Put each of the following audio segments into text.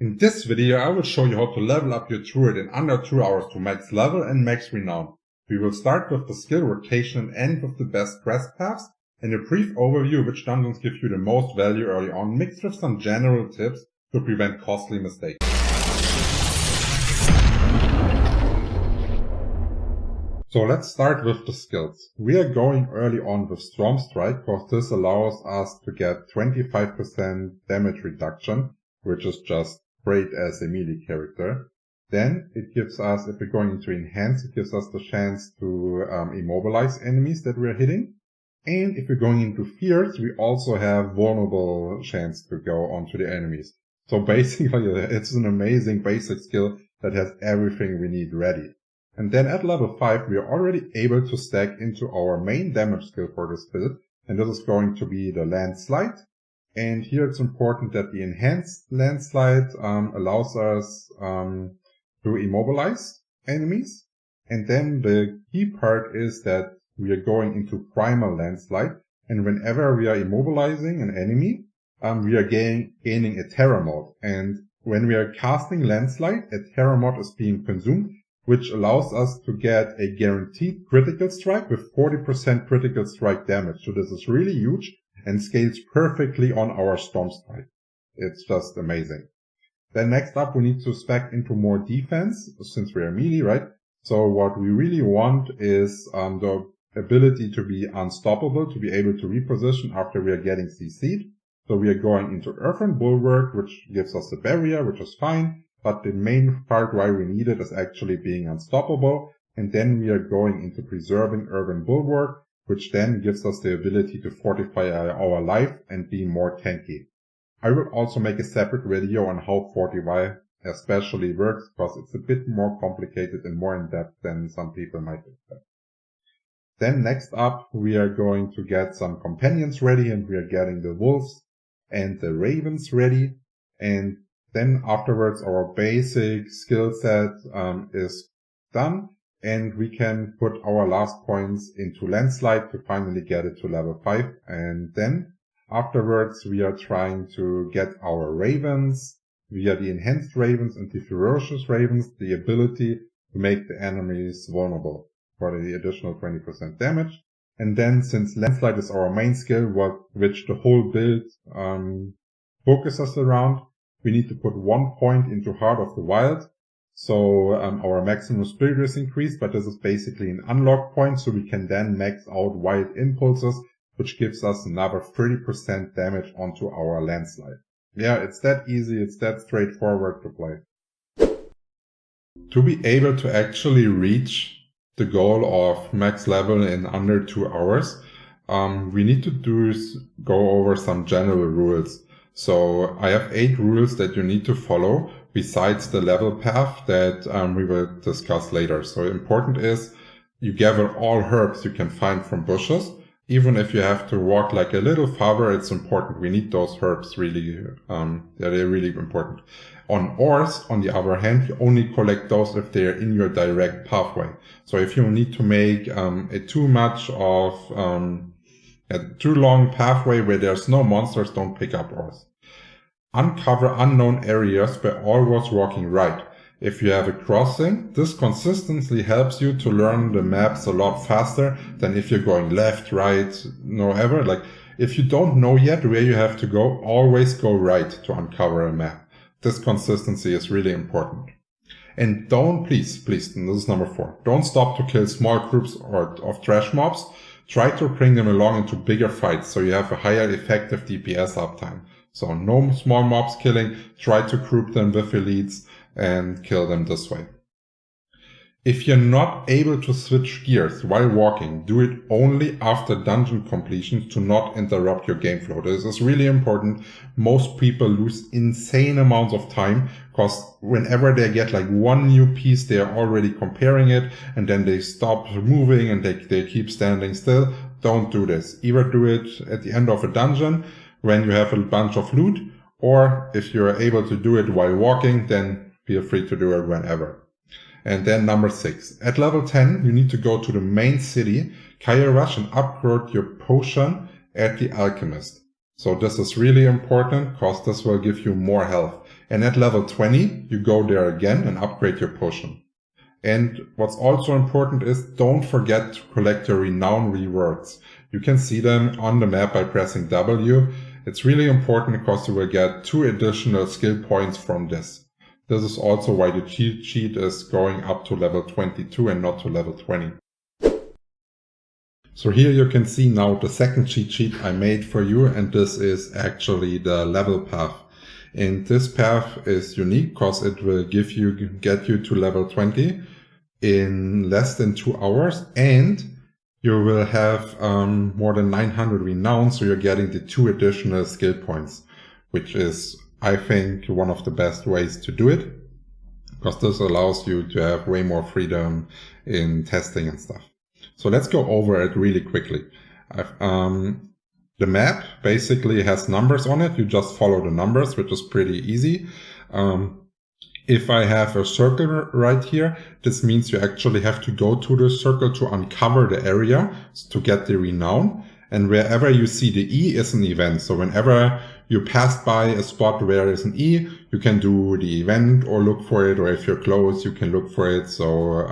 In this video I will show you how to level up your druid in under 2 hours to max level and max renown. We will start with the skill rotation and end with the best quest paths and a brief overview of which dungeons give you the most value early on, mixed with some general tips to prevent costly mistakes. So let's start with the skills. We are going early on with Storm Strike because this allows us to get 25% damage reduction, which is just great as a melee character. Then it gives us, if we're going into Enhance, it gives us the chance to immobilize enemies that we're hitting. And if we're going into Fierce, we also have vulnerable chance to go onto the enemies. So basically it's an amazing basic skill that has everything we need ready. And then at level 5 we are already able to stack into our main damage skill for this build, and this is going to be the Landslide. And here it's important that the enhanced Landslide allows us to immobilize enemies. And then the key part is that we are going into Primal Landslide, and whenever we are immobilizing an enemy, we are gaining a Terror Mode. And when we are casting Landslide, a Terror Mode is being consumed, which allows us to get a guaranteed critical strike with 40% critical strike damage. So this is really huge and scales perfectly on our Storm Strike. It's just amazing. Then next up we need to spec into more defense since we are melee, right? So what we really want is the ability to be unstoppable, to be able to reposition after we are getting CC'd. So we are going into Earthen Bulwark, which gives us the barrier, which is fine. But the main part why we need it is actually being unstoppable. And then we are going into Preserving Earthen Bulwark, which then gives us the ability to fortify our life and be more tanky. I will also make a separate video on how Fortify especially works, because it's a bit more complicated and more in depth than some people might expect. Then next up, we are going to get some companions ready, and we are getting the wolves and the ravens ready. And then afterwards, our basic skill set is done, and we can put our last points into Landslide to finally get it to level 5. And then afterwards, we are trying to get our ravens via the enhanced ravens and the ferocious ravens the ability to make the enemies vulnerable for the additional 20% damage. And then since Landslide is our main skill, which the whole build focuses around, we need to put 1 point into Heart of the Wild. So our maximum spirit is increased, but this is basically an unlock point, so we can then max out Wild Impulses, which gives us another 30% damage onto our Landslide. Yeah, it's that easy, it's that straightforward to play. To be able to actually reach the goal of max level in under 2 hours, we need to go over some general rules. So I have 8 rules that you need to follow besides the level path that we will discuss later. So important is you gather all herbs you can find from bushes. Even if you have to walk like a little farther, it's important. We need those herbs really, they're really important. On ores, on the other hand, you only collect those if they're in your direct pathway. So if you need to make too long pathway where there's no monsters, don't pick up ores. Uncover unknown areas where always walking right. If you have a crossing, this consistently helps you to learn the maps a lot faster than if you're going left, right, ever. Like if you don't know yet where you have to go, always go right to uncover a map. This consistency is really important. And don't, please, and this is number 4, don't stop to kill small groups of trash mobs. Try to bring them along into bigger fights so you have a higher effective DPS uptime. So no small mobs killing, try to group them with elites and kill them this way. If you're not able to switch gears while walking, do it only after dungeon completion to not interrupt your game flow. This is really important. Most people lose insane amounts of time because whenever they get like one new piece, they are already comparing it and then they stop moving and they keep standing still. Don't do this. Either do it at the end of a dungeon when you have a bunch of loot, or if you're able to do it while walking, then feel free to do it whenever. And then number 6. At level 10, you need to go to the main city, Kaya Rush, and upgrade your potion at the Alchemist. So this is really important because this will give you more health. And at level 20, you go there again and upgrade your potion. And what's also important is don't forget to collect your renown rewards. You can see them on the map by pressing W. It's really important because you will get 2 additional skill points from this. This is also why the cheat sheet is going up to level 22 and not to level 20. So here you can see now the second cheat sheet I made for you, and this is actually the level path. And this path is unique because it will get you to level 20 in less than 2 hours, and you will have more than 900 renown, so you're getting the 2 additional skill points, which is, I think, one of the best ways to do it, because this allows you to have way more freedom in testing and stuff. So let's go over it really quickly. The map basically has numbers on it. You just follow the numbers, which is pretty easy. If I have a circle right here, this means you actually have to go to the circle to uncover the area to get the renown. And wherever you see the E is an event. So whenever you pass by a spot where there is an E, you can do the event or look for it. Or if you're close, you can look for it. So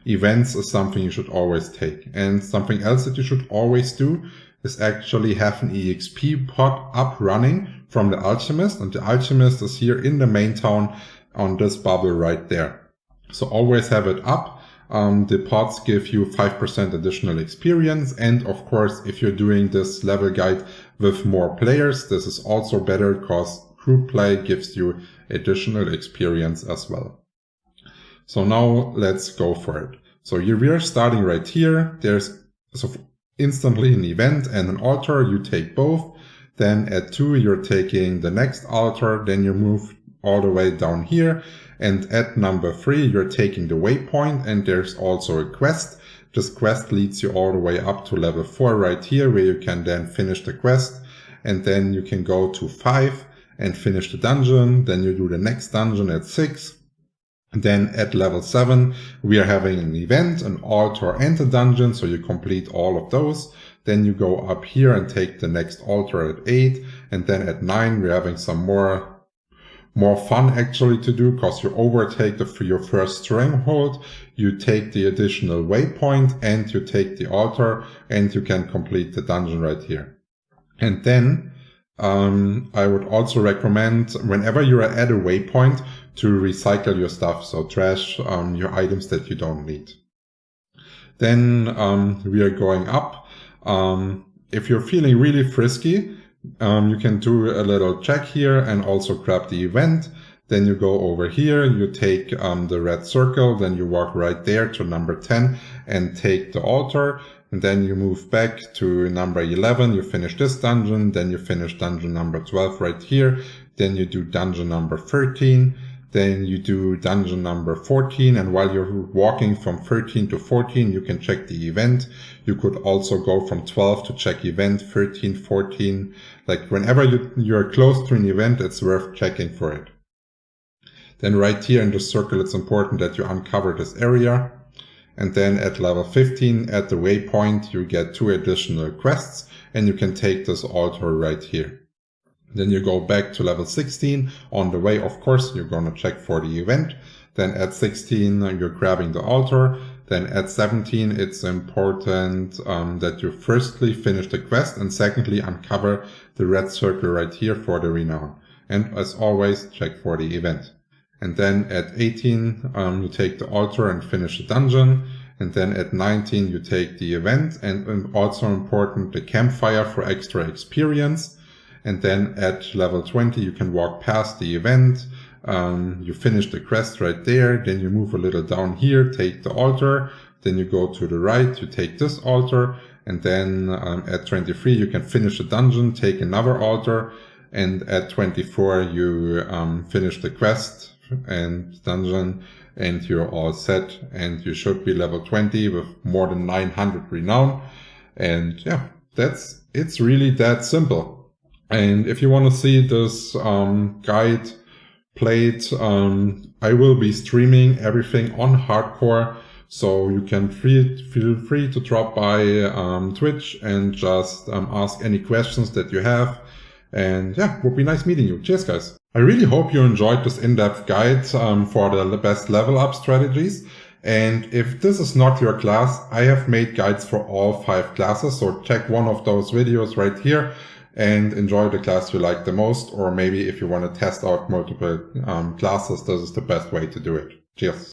events is something you should always take. And something else that you should always do is actually have an EXP pot up running from the Alchemist. And the Alchemist is here in the main town on this bubble right there. So always have it up. The pots give you 5% additional experience. And of course, if you're doing this level guide with more players, this is also better because group play gives you additional experience as well. So now let's go for it. So we are starting right here. There's instantly an event and an altar. You take both. Then at 2, you're taking the next altar. Then you move all the way down here. And at number 3, you're taking the waypoint. And there's also a quest. This quest leads you all the way up to level 4 right here, where you can then finish the quest. And then you can go to 5 and finish the dungeon. Then you do the next dungeon at 6. Then at level 7, we are having an event, an altar and a dungeon. So you complete all of those. Then you go up here and take the next altar at 8. And then at 9, we're having some more fun actually to do, because you overtake your first stronghold, you take the additional waypoint, and you take the altar, and you can complete the dungeon right here. And then I would also recommend, whenever you are at a waypoint, to recycle your stuff, so trash your items that you don't need. Then we are going up. If you're feeling really frisky, you can do a little check here and also grab the event. Then you go over here, you take the red circle, then you walk right there to number 10 and take the altar. And then you move back to number 11, you finish this dungeon, then you finish dungeon number 12 right here. Then you do dungeon number 13. Then you do dungeon number 14, and while you're walking from 13 to 14, you can check the event. You could also go from 12 to check event 13, 14. Like whenever you're close to an event, it's worth checking for it. Then right here in the circle, it's important that you uncover this area. And then at level 15, at the waypoint, you get 2 additional quests, and you can take this altar right here. Then you go back to level 16. On the way, of course, you're going to check for the event. Then at 16, you're grabbing the altar. Then at 17, it's important that you firstly finish the quest and secondly uncover the red circle right here for the renown. And as always, check for the event. And then at 18, you take the altar and finish the dungeon. And then at 19, you take the event, and also important, the campfire for extra experience. And then at level 20, you can walk past the event. You finish the quest right there. Then you move a little down here, take the altar. Then you go to the right, you take this altar. And then at 23, you can finish the dungeon, take another altar. And at 24, you finish the quest and dungeon, and you're all set. And you should be level 20 with more than 900 renown. And yeah, it's really that simple. And if you want to see this guide played, I will be streaming everything on hardcore, so you can feel free to drop by Twitch and just ask any questions that you have. And yeah, would be nice meeting you. Cheers, guys. I really hope you enjoyed this in-depth guide for the best level up strategies. And if this is not your class, I have made guides for all 5 classes. So check one of those videos right here and enjoy the class you like the most. Or maybe if you want to test out multiple classes, this is the best way to do it. Cheers.